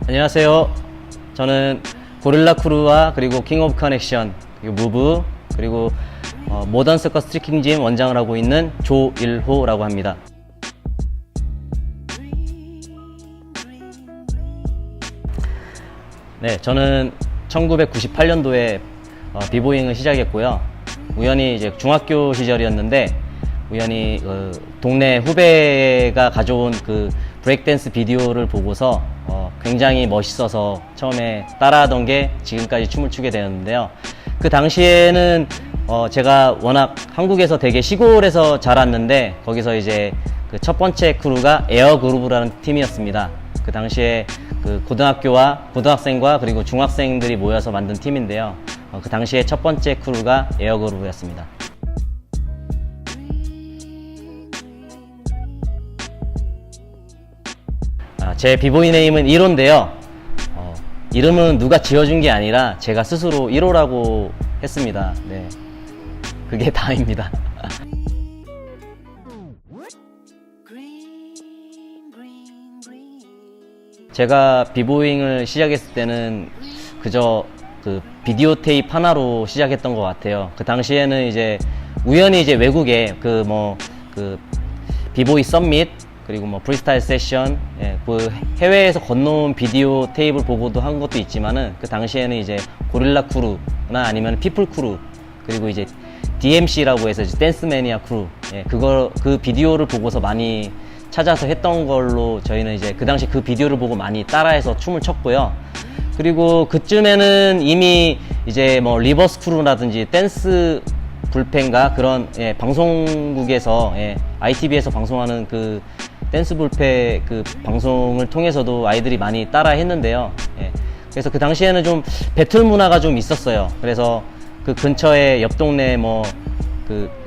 안녕하세요. 저는 고릴라 크루와 그리고 킹 오브 커넥션, 그리고 무브, 그리고 모던 서커스 트리킹 짐 원장을 하고 있는 조일호라고 합니다. 네, 저는 1998년도에 비보잉을 시작했고요. 우연히 이제 중학교 시절이었는데 우연히 동네 후배가 가져온 그 브레이크댄스 비디오를 보고서 굉장히 멋있어서 처음에 따라하던 게 지금까지 춤을 추게 되었는데요. 그 당시에는 제가 워낙 한국에서 되게 시골에서 자랐는데 거기서 이제 그 첫 번째 크루가 에어그루브라는 팀이었습니다. 그 당시에 그 고등학생과 그리고 중학생들이 모여서 만든 팀인데요. 그 당시에 첫 번째 크루가 에어그루브였습니다. 제 비보이 네임은 1호인데요. 이름은 누가 지어준 게 아니라 제가 스스로 1호라고 했습니다. 네, 그게 다입니다. 제가 비보잉을 시작했을 때는 그저 그 비디오 테이프 하나로 시작했던 것 같아요. 그 당시에는 이제 우연히 이제 외국에 그 비보이 썸밋 그리고 프리스타일 세션, 그 해외에서 건너온 비디오 테이프를 보고도 한 것도 있지만은 그 당시에는 이제 고릴라 크루나 아니면 피플 크루 그리고 이제 DMC라고 해서 이제 댄스 매니아 크루, 그 비디오를 보고서 많이 찾아서 했던 걸로 저희는 이제 그 당시 그 비디오를 보고 많이 따라해서 춤을 췄고요. 그리고 그쯤에는 이미 이제 리버스 크루라든지 댄스 불펜가 그런 방송국에서 ITV에서 방송하는 그 댄스 불펜 그 방송을 통해서도 아이들이 많이 따라 했는데요. 그래서 그 당시에는 좀 배틀 문화가 좀 있었어요. 그래서 그 근처에 옆 동네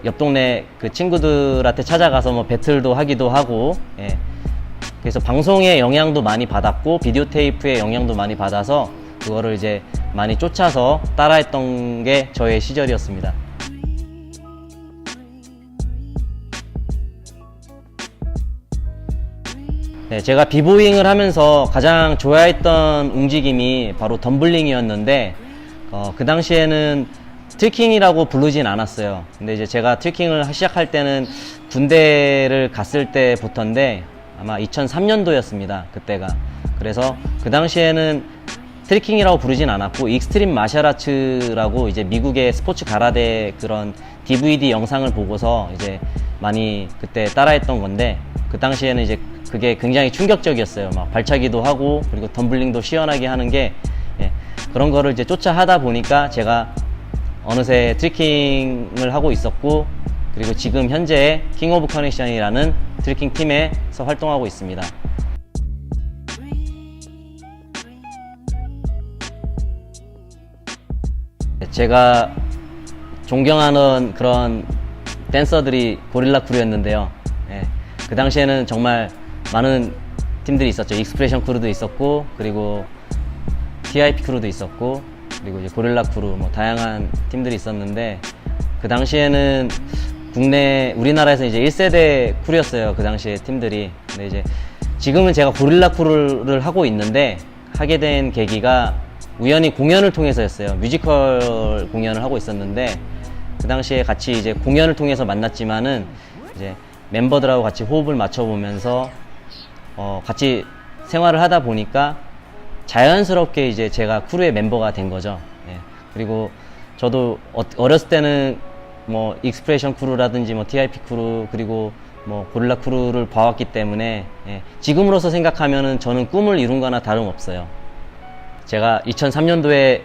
옆 동네 그 친구들한테 찾아가서 배틀도 하기도 하고, 그래서 방송의 영향도 많이 받았고 비디오 테이프의 영향도 많이 받아서 그거를 이제 많이 쫓아서 따라했던 게 저의 시절이었습니다. 네, 제가 비보잉을 하면서 가장 좋아했던 움직임이 바로 덤블링이었는데 그 당시에는 트리킹이라고 부르진 않았어요. 근데 이제 제가 트리킹을 시작할 때는 군대를 갔을 때부터인데 아마 2003년도였습니다. 그때가. 그래서 그 당시에는 트리킹이라고 부르진 않았고 익스트림 마셜아츠라고 이제 미국의 스포츠 가라데 그런 DVD 영상을 보고서 이제 많이 그때 따라했던 건데 그 당시에는 이제 그게 굉장히 충격적이었어요. 막 발차기도 하고 그리고 덤블링도 시원하게 하는 게 그런 거를 이제 쫓아 하다 보니까 제가 어느새 트리킹을 하고 있었고 그리고 지금 현재 킹 오브 커넥션이라는 트리킹 팀에서 활동하고 있습니다. 제가 존경하는 그런 댄서들이 고릴라 크루였는데요. 그 당시에는 정말 많은 팀들이 있었죠. 익스프레션 크루도 있었고 그리고 TIP 크루도 있었고 그리고 이제 고릴라 크루 다양한 팀들이 있었는데 그 당시에는 우리나라에서 이제 1세대 크루였어요. 그 당시에 팀들이. 근데 이제 지금은 제가 고릴라 크루를 하고 있는데 하게 된 계기가 우연히 공연을 통해서였어요. 뮤지컬 공연을 하고 있었는데 그 당시에 같이 이제 공연을 통해서 만났지만은 이제 멤버들하고 같이 호흡을 맞춰보면서 같이 생활을 하다 보니까 자연스럽게 이제 제가 크루의 멤버가 된 거죠. 그리고 저도 어렸을 때는 익스프레션 크루라든지 TIP 크루 그리고 고릴라 크루를 봐왔기 때문에 지금으로서 생각하면은 저는 꿈을 이룬 거나 다름없어요. 제가 2003년도에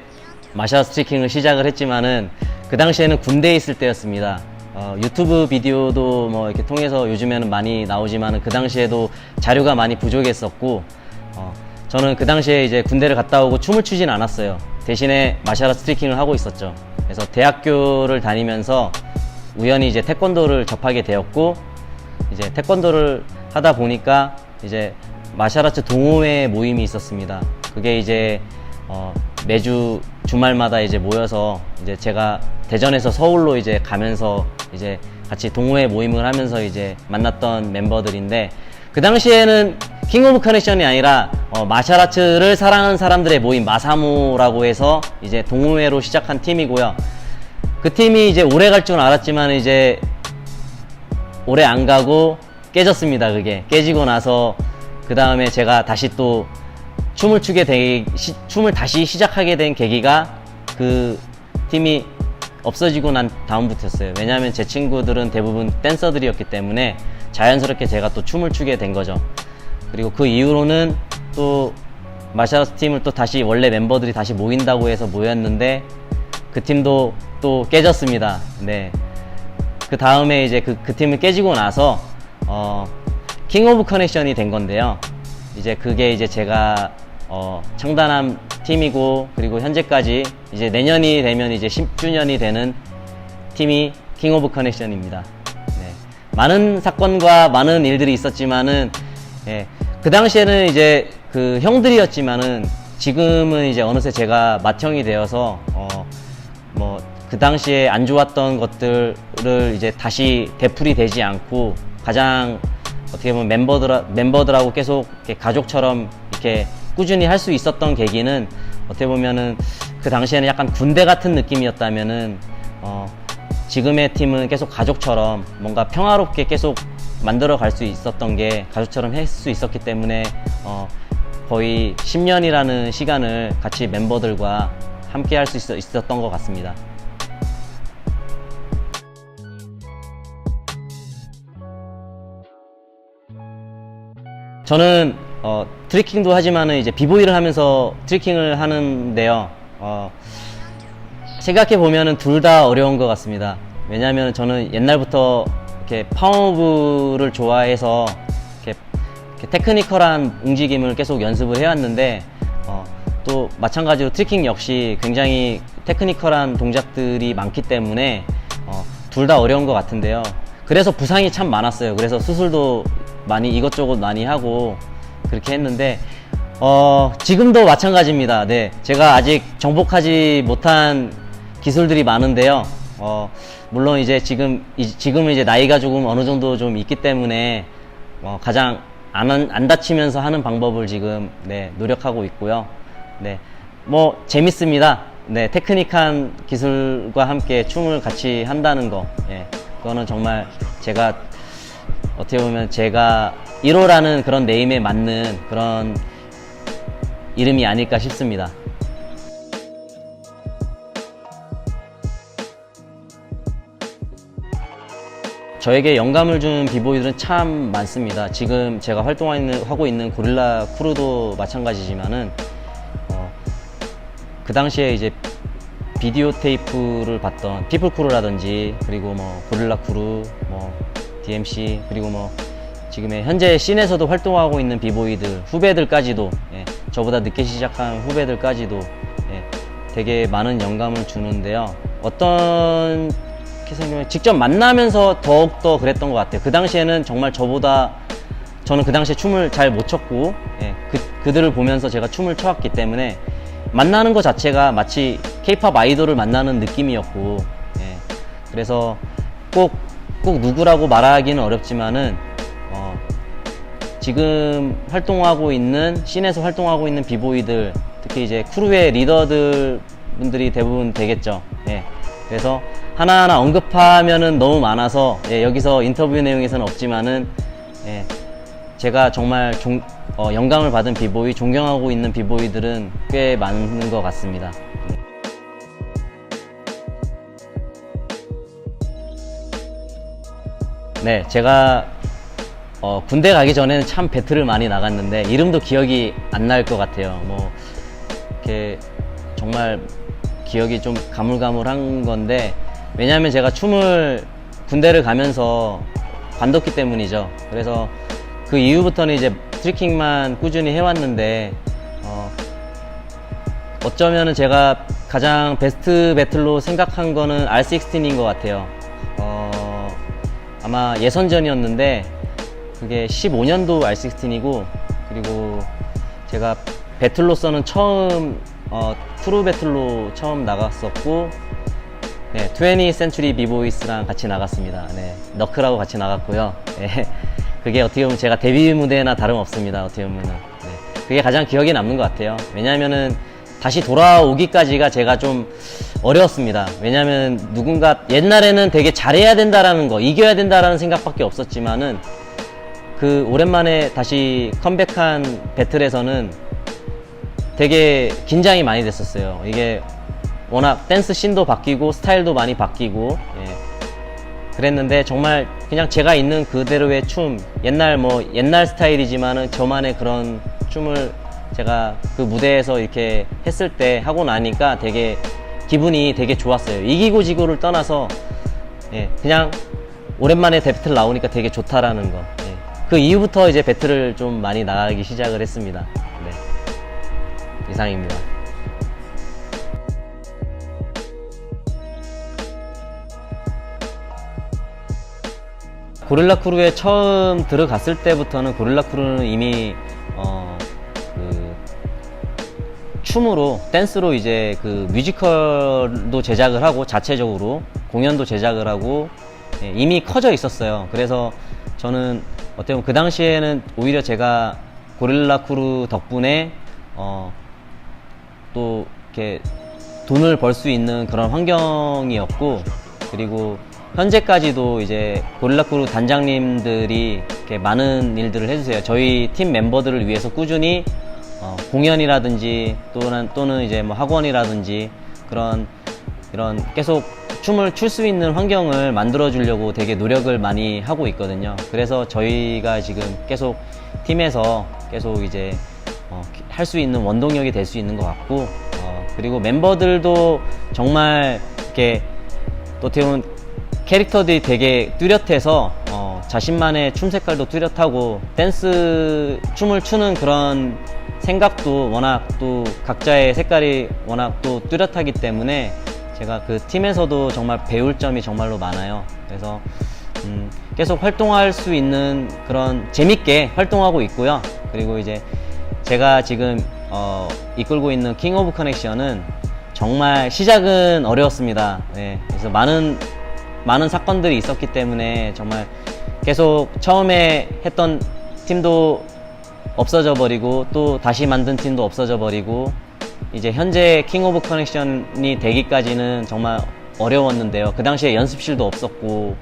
마샬 스트리킹을 시작을 했지만은 그 당시에는 군대에 있을 때였습니다. 유튜브 비디오도 이렇게 통해서 요즘에는 많이 나오지만은 그 당시에도 자료가 많이 부족했었고 저는 그 당시에 이제 군대를 갔다 오고 춤을 추진 않았어요. 대신에 마샬 스트리킹을 하고 있었죠. 그래서 대학교를 다니면서 우연히 이제 태권도를 접하게 되었고 이제 태권도를 하다 보니까 이제 마샬아츠 동호회 모임이 있었습니다. 그게 이제 매주 주말마다 이제 모여서 이제 제가 대전에서 서울로 이제 가면서 이제 같이 동호회 모임을 하면서 이제 만났던 멤버들인데, 그 당시에는 킹 오브 커넥션이 아니라 마샬아츠를 사랑하는 사람들의 모임 마사모라고 해서 이제 동호회로 시작한 팀이고요. 그 팀이 이제 오래 갈 줄은 알았지만 이제 오래 안 가고 깨졌습니다. 그게 깨지고 나서 그 다음에 제가 다시 또 춤을 춤을 다시 시작하게 된 계기가 그 팀이 없어지고 난 다음부터였어요. 왜냐하면 제 친구들은 대부분 댄서들이었기 때문에 자연스럽게 제가 또 춤을 추게 된 거죠. 그리고 그 이후로는 또 마샬아츠 팀을 또 다시 원래 멤버들이 다시 모인다고 해서 모였는데 그 팀도 또 깨졌습니다. 네. 그 다음에 이제 그 팀을 깨지고 나서 킹 오브 커넥션이 된 건데요. 이제 그게 이제 제가 창단한 팀이고, 그리고 현재까지 이제 내년이 되면 이제 10주년이 되는 팀이 킹 오브 커넥션입니다. 네. 많은 사건과 많은 일들이 있었지만은, 예, 그 당시에는 이제 그 형들이었지만은 지금은 이제 어느새 제가 맏형이 되어서 뭐 그 당시에 안 좋았던 것들을 이제 다시 되풀이 되지 않고 가장 어떻게 보면 멤버들하고 계속 이렇게 가족처럼 이렇게 꾸준히 할 수 있었던 계기는 어떻게 보면은 그 당시에는 약간 군대 같은 느낌이었다면은 지금의 팀은 계속 가족처럼 뭔가 평화롭게 계속 만들어 갈 수 있었던 게 가족처럼 할 수 있었기 때문에 거의 10년이라는 시간을 같이 멤버들과 함께 할 수 있었던 것 같습니다. 저는 트리킹도 하지만은 이제 비보이를 하면서 트리킹을 하는데요. 생각해 보면은 둘 다 어려운 것 같습니다. 왜냐하면 저는 옛날부터 이렇게 파워무브를 좋아해서 이렇게 테크니컬한 움직임을 계속 연습을 해왔는데 또 마찬가지로 트리킹 역시 굉장히 테크니컬한 동작들이 많기 때문에 둘 다 어려운 것 같은데요. 그래서 부상이 참 많았어요. 그래서 수술도 많이 이것저것 많이 하고 그렇게 했는데 지금도 마찬가지입니다. 네, 제가 아직 정복하지 못한 기술들이 많은데요. 물론 이제 지금은 이제 나이가 조금 어느 정도 좀 있기 때문에 가장 안 다치면서 하는 방법을 지금 네, 노력하고 있고요. 네, 뭐 재밌습니다. 네, 테크닉한 기술과 함께 춤을 같이 한다는 거, 예, 그거는 정말 제가 어떻게 보면 제가 1호라는 그런 네임에 맞는 그런 이름이 아닐까 싶습니다. 저에게 영감을 준 비보이들은 참 많습니다. 지금 제가 하고 있는 고릴라 크루도 마찬가지지만은 그 당시에 이제 비디오 테이프를 봤던 피플 크루라든지, 그리고 뭐 고릴라 크루, 뭐 DMC, 그리고 뭐 지금의 현재 씬에서도 활동하고 있는 비보이들 후배들까지도, 예, 저보다 늦게 시작한 후배들까지도, 예, 되게 많은 영감을 주는데요. 어떤 생각하면 직접 만나면서 더욱더 그랬던 것 같아요. 그 당시에는 정말 저는 그 당시에 춤을 잘 못 췄고, 예, 그들을 보면서 제가 춤을 춰왔기 때문에 만나는 것 자체가 마치 K-POP 아이돌을 만나는 느낌이었고, 예, 그래서 꼭 누구라고 말하기는 어렵지만은 지금 씬에서 활동하고 있는 비보이들, 특히 이제 크루의 리더들 분들이 대부분 되겠죠. 예, 그래서 하나하나 언급하면은 너무 많아서, 예, 여기서 인터뷰 내용에서는 없지만은, 예, 제가 정말 영감을 받은 비보이, 존경하고 있는 비보이들은 꽤 많은 것 같습니다. 네, 제가 군대 가기 전에는 참 배틀을 많이 나갔는데 이름도 기억이 안 날 것 같아요. 뭐 이렇게 정말 기억이 좀 가물가물한 건데, 왜냐하면 제가 춤을 군대를 가면서 관뒀기 때문이죠. 그래서 그 이후부터는 이제 트리킹만 꾸준히 해왔는데 어쩌면은 제가 가장 베스트 배틀로 생각한 거는 R16인 것 같아요. 아마 예선전이었는데 그게 15년도 R16이고, 그리고 제가 배틀로서는 처음 크루 배틀로 처음 나갔었고, 네, 20th Century B-Boys랑 같이 나갔습니다. 네, 너클하고 같이 나갔고요. 네, 그게 어떻게 보면 제가 데뷔 무대나 다름없습니다. 어떻게 보면은. 네, 그게 가장 기억에 남는 것 같아요. 왜냐면은 다시 돌아오기까지가 제가 좀 어려웠습니다. 왜냐면 누군가 옛날에는 되게 잘해야 된다라는 거, 이겨야 된다라는 생각밖에 없었지만은 그 오랜만에 다시 컴백한 배틀에서는 되게 긴장이 많이 됐었어요. 이게 워낙 댄스 씬도 바뀌고 스타일도 많이 바뀌고, 예. 그랬는데 정말 그냥 제가 있는 그대로의 춤, 옛날 스타일이지만은 저만의 그런 춤을 제가 그 무대에서 이렇게 했을 때 하고 나니까 되게 기분이 되게 좋았어요. 이기고 지고를 떠나서, 예, 그냥 오랜만에 배틀 나오니까 되게 좋다라는 거. 예. 그 이후부터 이제 배틀을 좀 많이 나가기 시작을 했습니다. 네. 이상입니다. 고릴라 크루에 처음 들어갔을 때부터는 고릴라 크루는 이미 그 춤으로 댄스로 이제 그 뮤지컬도 제작을 하고 자체적으로 공연도 제작을 하고, 예, 이미 커져 있었어요. 그래서 저는 어떻게 보면 그 당시에는 오히려 제가 고릴라 크루 덕분에 또 이렇게 돈을 벌 수 있는 그런 환경이었고, 그리고 현재까지도 이제 고릴라 크루 단장님들이 이렇게 많은 일들을 해주세요. 저희 팀 멤버들을 위해서 꾸준히 공연이라든지 또는 이제 뭐 학원이라든지 이런 계속 춤을 출 수 있는 환경을 만들어 주려고 되게 노력을 많이 하고 있거든요. 그래서 저희가 지금 계속 팀에서 계속 이제 할 수 있는 원동력이 될 수 있는 것 같고, 그리고 멤버들도 정말 이렇게 또 어떻게 보면 캐릭터들이 되게 뚜렷해서 자신만의 춤 색깔도 뚜렷하고 춤을 추는 그런 생각도 워낙 또 각자의 색깔이 워낙 또 뚜렷하기 때문에 제가 그 팀에서도 정말 배울 점이 정말로 많아요. 그래서 계속 활동할 수 있는 그런 재밌게 활동하고 있고요. 그리고 이제 제가 지금 이끌고 있는 킹 오브 커넥션은 정말 시작은 어려웠습니다. 네, 그래서 많은 사건들이 있었기 때문에 정말 계속 처음에 했던 팀도 없어져 버리고 또 다시 만든 팀도 없어져 버리고 이제 현재 킹 오브 커넥션이 되기까지는 정말 어려웠는데요. 그 당시에 연습실도 없었고,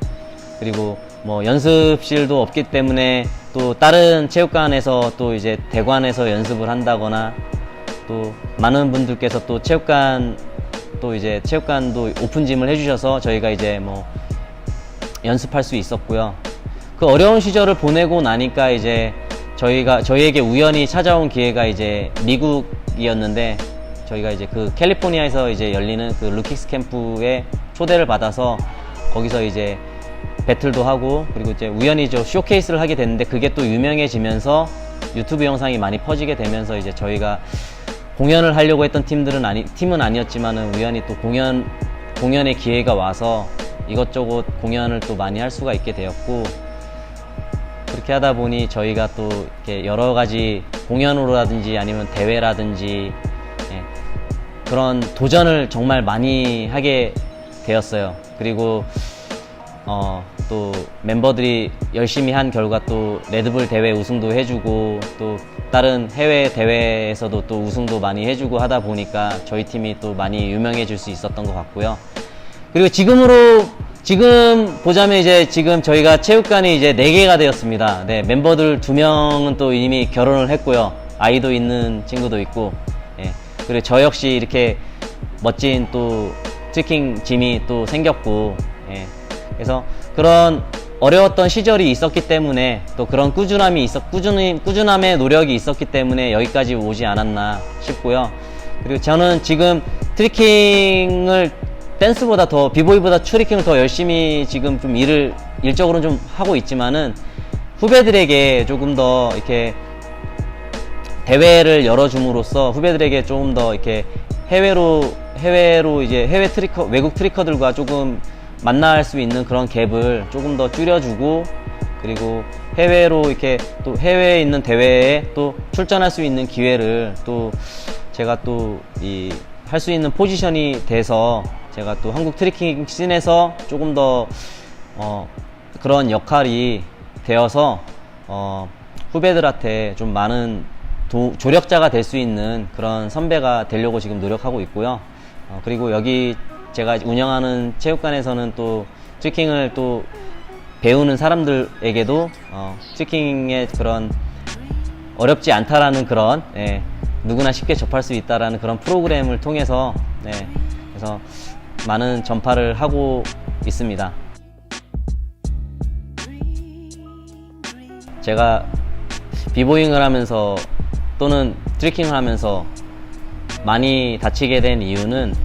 그리고 뭐 연습실도 없기 때문에 또 다른 체육관에서 또 이제 대관에서 연습을 한다거나, 또 많은 분들께서 또 체육관도 오픈짐을 해주셔서 저희가 이제 뭐 연습할 수 있었고요. 그 어려운 시절을 보내고 나니까 이제 저희에게 우연히 찾아온 기회가 이제 미국이었는데, 저희가 이제 그 캘리포니아에서 이제 열리는 그 루키스 캠프에 초대를 받아서 거기서 이제 배틀도 하고, 그리고 이제 우연히 쇼케이스를 하게 됐는데, 그게 또 유명해지면서 유튜브 영상이 많이 퍼지게 되면서 이제 저희가 공연을 하려고 했던 팀은 아니었지만은 우연히 또 공연의 기회가 와서 이것저것 공연을 또 많이 할 수가 있게 되었고, 그렇게 하다 보니 저희가 또 이렇게 여러 가지 공연으로라든지 아니면 대회라든지, 예, 그런 도전을 정말 많이 하게 되었어요. 그리고 또 멤버들이 열심히 한 결과 또 레드불 대회 우승도 해주고, 또 다른 해외 대회에서도 또 우승도 많이 해주고 하다 보니까 저희 팀이 또 많이 유명해질 수 있었던 것 같고요. 그리고 지금 보자면 이제 지금 저희가 체육관이 이제 4개가 되었습니다. 네, 멤버들 2명은 또 이미 결혼을 했고요. 아이도 있는 친구도 있고, 예. 그리고 저 역시 이렇게 멋진 또 트리킹 짐이 또 생겼고, 예. 그래서 그런 어려웠던 시절이 있었기 때문에, 또 그런 꾸준함의 노력이 있었기 때문에 여기까지 오지 않았나 싶고요. 그리고 저는 지금 트리킹을 댄스보다 더, 비보이보다 트리킹을 더 열심히 지금 좀 일적으로는 좀 하고 있지만은, 후배들에게 조금 더 이렇게 대회를 열어줌으로써 후배들에게 조금 더 이렇게 해외로 이제 외국 트리커들과 조금 만날 수 있는 그런 갭을 조금 더 줄여주고, 그리고 해외로 이렇게 또 해외에 있는 대회에 또 출전할 수 있는 기회를 또 제가 또 할 수 있는 포지션이 돼서 제가 또 한국 트래킹 씬에서 조금 더 그런 역할이 되어서 후배들한테 좀 많은 조력자가 될 수 있는 그런 선배가 되려고 지금 노력하고 있고요. 그리고 여기 제가 운영하는 체육관에서는 또 트래킹을 또 배우는 사람들에게도 트래킹의 그런 어렵지 않다라는 그런 누구나 쉽게 접할 수 있다라는 그런 프로그램을 통해서 그래서 많은 전파를 하고 있습니다. 제가 비보잉을 하면서 또는 트래킹을 하면서 많이 다치게 된 이유는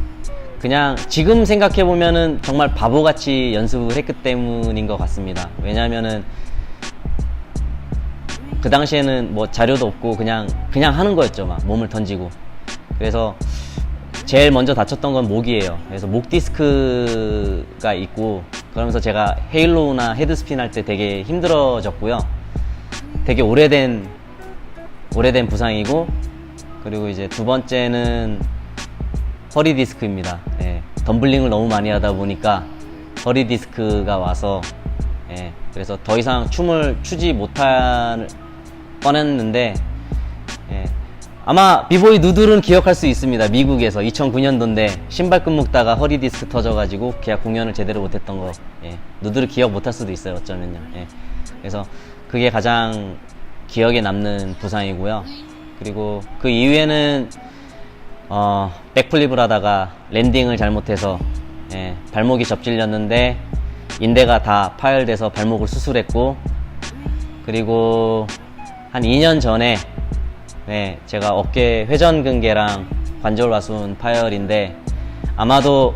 그냥 지금 생각해보면은 정말 바보같이 연습을 했기 때문인 것 같습니다. 왜냐면은 그 당시에는 뭐 자료도 없고 그냥 하는 거였죠. 막 몸을 던지고. 그래서 제일 먼저 다쳤던 건 목이에요. 그래서 목 디스크가 있고, 그러면서 제가 헤일로우나 헤드스핀 할 때 되게 힘들어졌고요. 되게 오래된 부상이고, 그리고 이제 두 번째는 허리 디스크입니다. 덤블링을 너무 많이 하다 보니까 허리 디스크가 와서 그래서 더 이상 춤을 추지 못할 뻔했는데, 아마 비보이 누들은 기억할 수 있습니다. 미국에서 2009년도인데 신발끈 묶다가 허리 디스크 터져가지고 그냥 공연을 제대로 못했던 거. 누들을 기억 못할 수도 있어요, 어쩌면요. 그래서 그게 가장 기억에 남는 부상이고요. 그리고 그 이후에는 백플립을 하다가 랜딩을 잘못해서 발목이 접질렸는데 인대가 다 파열돼서 발목을 수술했고, 그리고 한 2년 전에 제가 어깨 회전근개랑 관절화순 파열인데 아마도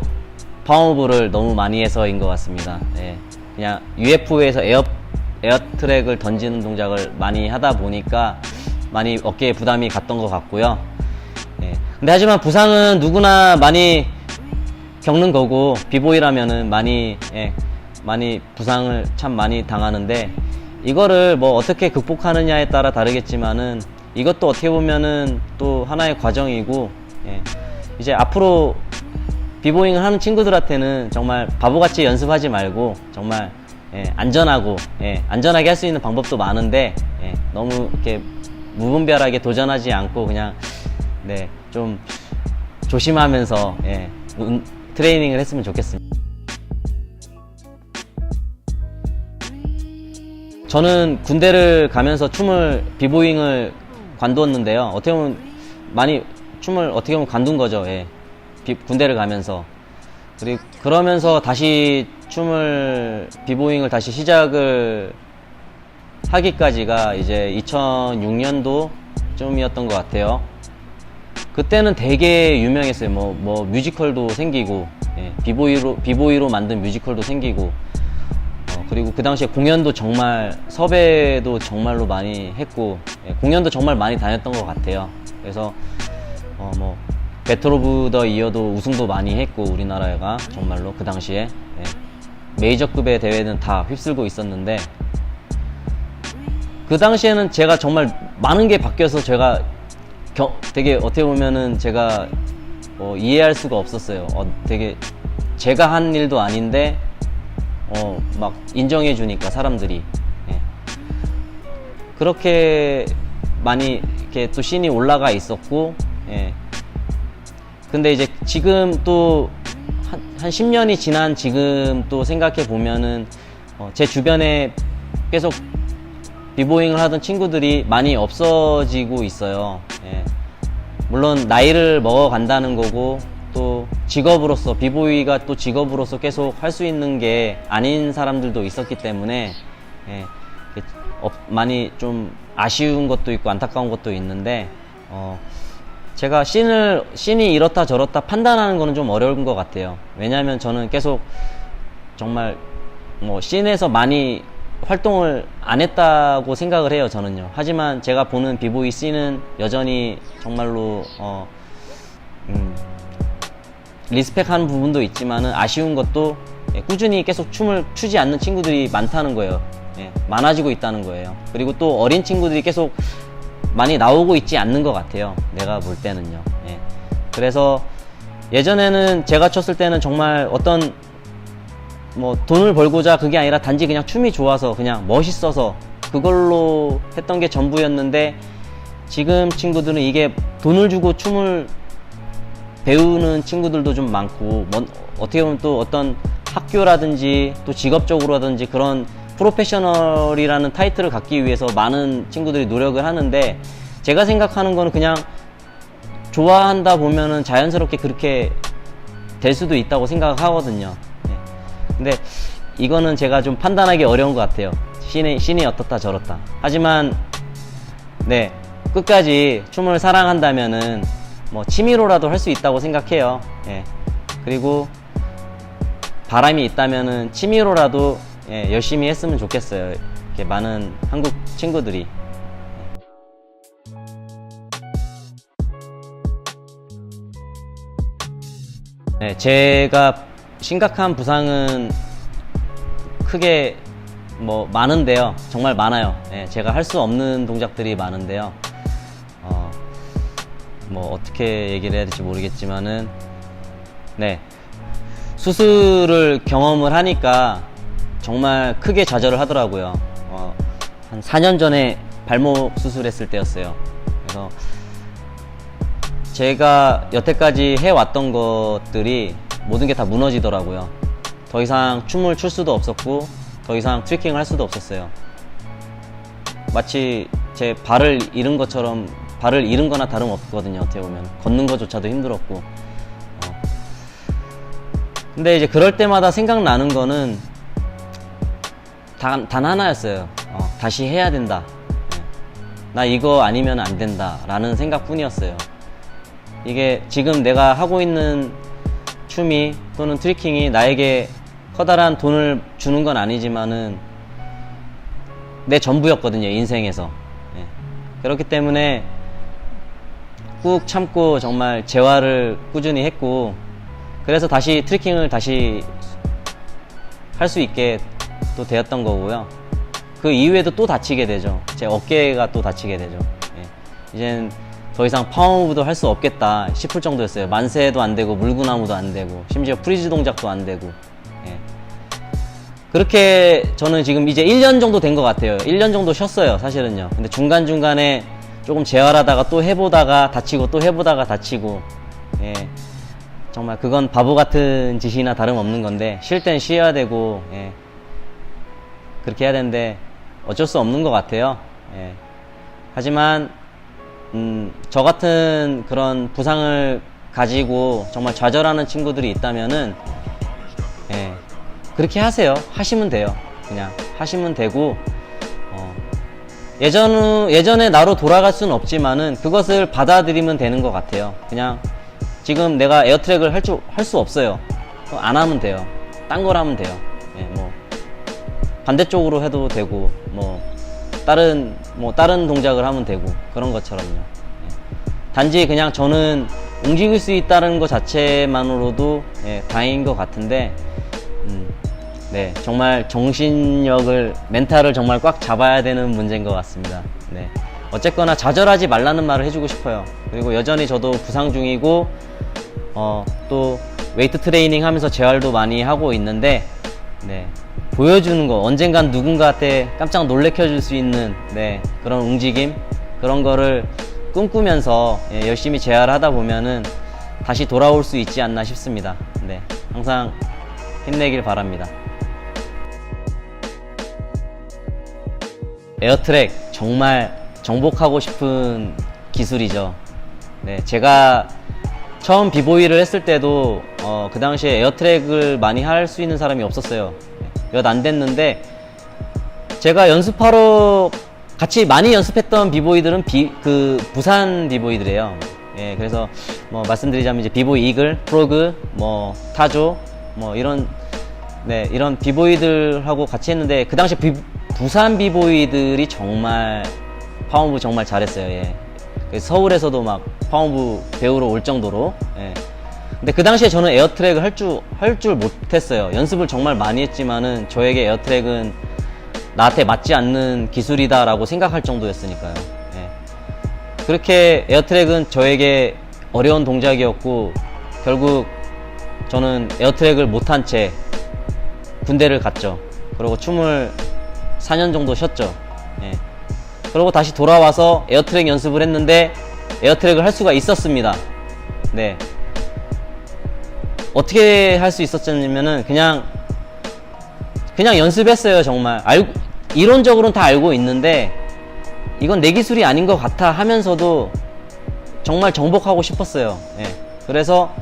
펌업을 너무 많이 해서인 것 같습니다. 그냥 UFO에서 에어트랙을 던지는 동작을 많이 하다 보니까 많이 어깨에 부담이 갔던 것 같고요. 근데 하지만 부상은 누구나 많이 겪는 거고, 비보이라면은 많이 부상을 참 많이 당하는데, 이거를 뭐 어떻게 극복하느냐에 따라 다르겠지만은 이것도 어떻게 보면은 또 하나의 과정이고, 이제 앞으로 비보잉을 하는 친구들한테는 정말 바보같이 연습하지 말고 정말 안전하고 안전하게 할 수 있는 방법도 많은데 너무 이렇게 무분별하게 도전하지 않고 그냥 좀 조심하면서 트레이닝을 했으면 좋겠습니다. 저는 군대를 가면서 비보잉을 관두었는데요. 어떻게 보면 춤을 어떻게 보면 관둔 거죠. 군대를 가면서. 그러면서 다시 비보잉을 다시 시작을 하기까지가 이제 2006년도쯤이었던 것 같아요. 그때는 되게 유명했어요. 뭐 뮤지컬도 생기고, 비보이로 만든 뮤지컬도 생기고, 그리고 그 당시에 공연도 정말, 섭외도 정말로 많이 했고, 공연도 정말 많이 다녔던 것 같아요. 그래서, 배틀 오브 더 이어도 우승도 많이 했고, 우리나라가 정말로 그 당시에. 메이저급의 대회는 다 휩쓸고 있었는데, 그 당시에는 제가 정말 많은 게 바뀌어서 제가 되게 어떻게 보면은 제가 이해할 수가 없었어요. 되게 제가 한 일도 아닌데 막 인정해 주니까 사람들이 그렇게 많이 이렇게 또 씬이 올라가 있었고, 근데 이제 지금 또 한 10년이 지난 지금 또 생각해 보면은 제 주변에 계속 비보잉을 하던 친구들이 많이 없어지고 있어요. 물론 나이를 먹어간다는 거고, 또 직업으로서, 비보이가 또 직업으로서 계속 할 수 있는 게 아닌 사람들도 있었기 때문에 많이 좀 아쉬운 것도 있고 안타까운 것도 있는데, 제가 씬이 이렇다 저렇다 판단하는 거는 좀 어려운 것 같아요. 왜냐하면 저는 계속 정말 씬에서 많이 활동을 안 했다고 생각을 해요, 저는요. 하지만 제가 보는 비보이 씬은 여전히 정말로 리스펙하는 부분도 있지만은 아쉬운 것도 꾸준히 계속 춤을 추지 않는 친구들이 많다는 거예요. 많아지고 있다는 거예요. 그리고 또 어린 친구들이 계속 많이 나오고 있지 않는 것 같아요. 내가 볼 때는요. 예. 그래서 예전에는 제가 췄을 때는 정말 어떤 뭐 돈을 벌고자 그게 아니라 단지 그냥 춤이 좋아서 그냥 멋있어서 그걸로 했던 게 전부였는데, 지금 친구들은 이게 돈을 주고 춤을 배우는 친구들도 좀 많고, 어떻게 보면 또 어떤 학교라든지 또 직업적으로라든지 그런 프로페셔널이라는 타이틀을 갖기 위해서 많은 친구들이 노력을 하는데, 제가 생각하는 거는 그냥 좋아한다 보면은 자연스럽게 그렇게 될 수도 있다고 생각하거든요. 네. 근데 이거는 제가 좀 판단하기 어려운 것 같아요. 신이 어떻다 저렇다. 하지만 네, 끝까지 춤을 사랑한다면은 뭐 취미로라도 할 수 있다고 생각해요. 예. 그리고 바람이 있다면은 취미로라도 예, 열심히 했으면 좋겠어요. 이렇게 많은 한국 친구들이. 네, 제가 심각한 부상은 크게 뭐 많은데요. 정말 많아요. 예, 제가 할 수 없는 동작들이 많은데요. 뭐 어떻게 얘기를 해야 될지 모르겠지만은, 네, 수술을 경험을 하니까 정말 크게 좌절을 하더라고요. 한 4년 전에 발목 수술했을 때였어요. 그래서 제가 여태까지 해왔던 것들이 모든 게 다 무너지더라고요. 더 이상 춤을 출 수도 없었고, 더 이상 트리킹을 할 수도 없었어요. 마치 제 발을 잃은 것처럼, 발을 잃은 거나 다름없거든요. 어떻게 보면 걷는 것조차도 힘들었고. 근데 이제 그럴 때마다 생각나는 거는 단 하나였어요. 다시 해야 된다. 나 이거 아니면 안 된다 라는 생각 뿐이었어요. 이게 지금 내가 하고 있는 춤이 또는 트리킹이 나에게 커다란 돈을 주는 건 아니지만은 내 전부였거든요, 인생에서. 예. 그렇기 때문에 꾹 참고 정말 재활을 꾸준히 했고, 그래서 다시 트리킹을 다시 할 수 있게 또 되었던 거고요. 그 이후에도 또 다치게 되죠. 제 어깨가 또 다치게 되죠. 예. 이젠 더 이상 파워무브도 할 수 없겠다 싶을 정도였어요. 만세도 안 되고 물구나무도 안 되고 심지어 프리즈 동작도 안 되고. 예. 그렇게 저는 지금 이제 1년 정도 된 것 같아요. 1년 정도 쉬었어요, 사실은요. 근데 중간중간에 조금 재활하다가 또 해보다가 다치고 또 해보다가 다치고. 예. 정말 그건 바보 같은 짓이나 다름없는 건데, 쉴 땐 쉬어야 되고, 예. 그렇게 해야 되는데 어쩔 수 없는 것 같아요. 예. 하지만 저 같은 그런 부상을 가지고 정말 좌절하는 친구들이 있다면은, 예, 그렇게 하세요. 하시면 돼요. 그냥 하시면 되고, 예전에 나로 돌아갈 수는 없지만은 그것을 받아들이면 되는 것 같아요. 그냥 지금 내가 에어트랙을 할 수 없어요. 안 하면 돼요. 딴 걸 하면 돼요. 예, 뭐 반대쪽으로 해도 되고, 다른 동작을 하면 되고, 그런 것처럼요. 예. 단지 그냥 저는 움직일 수 있다는 것 자체만으로도 예, 다행인 것 같은데, 네, 정말 정신력을, 멘탈을 정말 꽉 잡아야 되는 문제인 것 같습니다. 네. 어쨌거나 좌절하지 말라는 말을 해주고 싶어요. 그리고 여전히 저도 부상 중이고, 또 웨이트 트레이닝 하면서 재활도 많이 하고 있는데, 네, 보여주는 거, 언젠간 누군가한테 깜짝 놀래켜줄 수 있는, 네, 그런 움직임, 그런 거를 꿈꾸면서 예, 열심히 재활하다 보면은 다시 돌아올 수 있지 않나 싶습니다. 네, 항상 힘내길 바랍니다. 에어트랙 정말 정복하고 싶은 기술이죠. 네, 제가 처음 비보이를 했을 때도 그 당시에 에어트랙을 많이 할 수 있는 사람이 없었어요. 몇 안 됐는데, 제가 연습하러 같이 많이 연습했던 비보이들은 부산 비보이들이에요. 예, 그래서 뭐 말씀드리자면 이제 비보이 이글, 프로그, 뭐 타조, 뭐 이런 비보이들하고 같이 했는데, 그 당시 부산 비보이들이 정말 파워무브 정말 잘했어요. 예. 서울에서도 막 파워무브 배우러 올 정도로. 예. 근데 그 당시에 저는 에어트랙을 할 줄 못했어요. 연습을 정말 많이 했지만은 저에게 에어트랙은 나한테 맞지 않는 기술이다라고 생각할 정도였으니까요. 예. 그렇게 에어트랙은 저에게 어려운 동작이었고 결국 저는 에어트랙을 못한 채 군대를 갔죠. 그리고 춤을 4년 정도 쉬었죠. 예. 그리고 다시 돌아와서 에어트랙 연습을 했는데 에어트랙을 할 수가 있었습니다. 네. 어떻게 할 수 있었냐면은 그냥 연습했어요. 정말 이론적으로는 다 알고 있는데 이건 내 기술이 아닌 것 같아 하면서도 정말 정복하고 싶었어요. 예. 그래서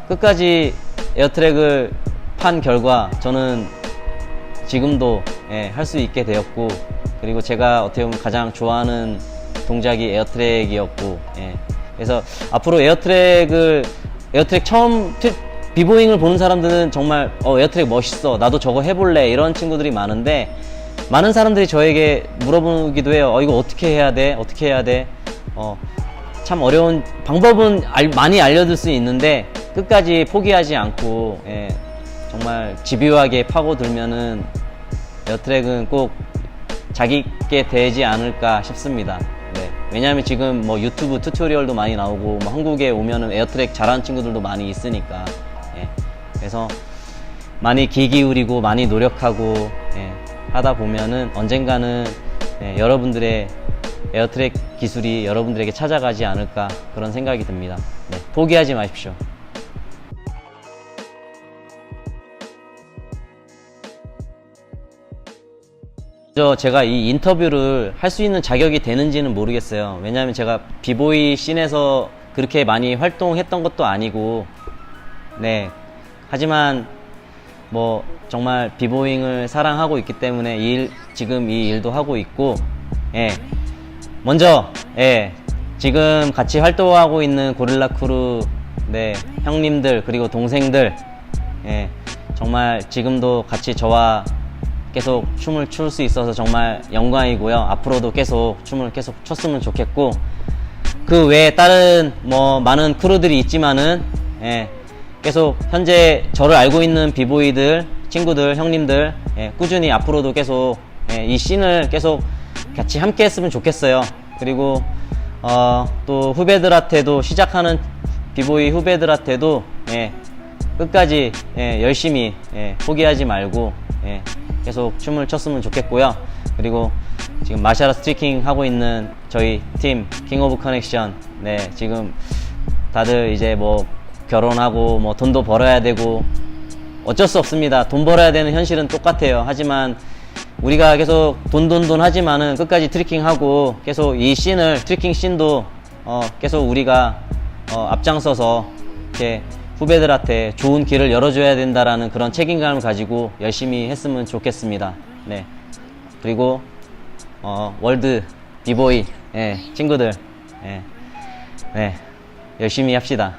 끝까지 에어트랙을 판 결과 저는 지금도 할 수 있게 되었고, 그리고 제가 어떻게 보면 가장 좋아하는 동작이 에어트랙이었고, 그래서 앞으로 에어트랙 처음 비보잉을 보는 사람들은 정말 에어트랙 멋있어, 나도 저거 해볼래, 이런 친구들이 많은데, 많은 사람들이 저에게 물어보기도 해요. 이거 어떻게 해야 돼? 어떻게 해야 돼? 참 어려운 방법은 많이 알려줄 수 있는데 끝까지 포기하지 않고 정말 집요하게 파고들면은 에어트랙은 꼭 자기께 되지 않을까 싶습니다. 네. 왜냐하면 지금 뭐 유튜브 튜토리얼도 많이 나오고 뭐 한국에 오면은 에어트랙 잘하는 친구들도 많이 있으니까 그래서 많이 귀 기울이고 많이 노력하고 하다 보면은 언젠가는 여러분들의 에어트랙 기술이 여러분들에게 찾아가지 않을까, 그런 생각이 듭니다. 네, 포기하지 마십시오. 제가 이 인터뷰를 할 수 있는 자격이 되는지는 모르겠어요. 왜냐하면 제가 비보이 씬에서 그렇게 많이 활동했던 것도 아니고, 하지만 뭐 정말 비보잉을 사랑하고 있기 때문에 지금 이 일도 하고 있고, 먼저 지금 같이 활동하고 있는 고릴라 크루 형님들 그리고 동생들, 정말 지금도 같이 저와 계속 춤을 출 수 있어서 정말 영광이고요. 앞으로도 계속 춤을 계속 췄으면 좋겠고, 그 외에 다른 뭐 많은 크루들이 있지만은 계속 현재 저를 알고 있는 비보이들, 친구들, 형님들 꾸준히 앞으로도 계속 이 씬을 계속 같이 함께 했으면 좋겠어요. 그리고 또 후배들한테도, 시작하는 비보이 후배들한테도 끝까지 열심히 포기하지 말고 계속 춤을 췄으면 좋겠고요. 그리고 지금 마샤라 스트리킹 하고 있는 저희 팀 킹 오브 커넥션, 지금 다들 이제 뭐 결혼하고 뭐 돈도 벌어야 되고 어쩔 수 없습니다. 돈 벌어야 되는 현실은 똑같아요. 하지만 우리가 계속 돈 하지만은 끝까지 트리킹하고 계속 이 씬을, 트리킹 씬도 계속 우리가 앞장서서 이렇게 후배들한테 좋은 길을 열어줘야 된다라는 그런 책임감을 가지고 열심히 했으면 좋겠습니다. 그리고 월드 비보이 친구들 열심히 합시다.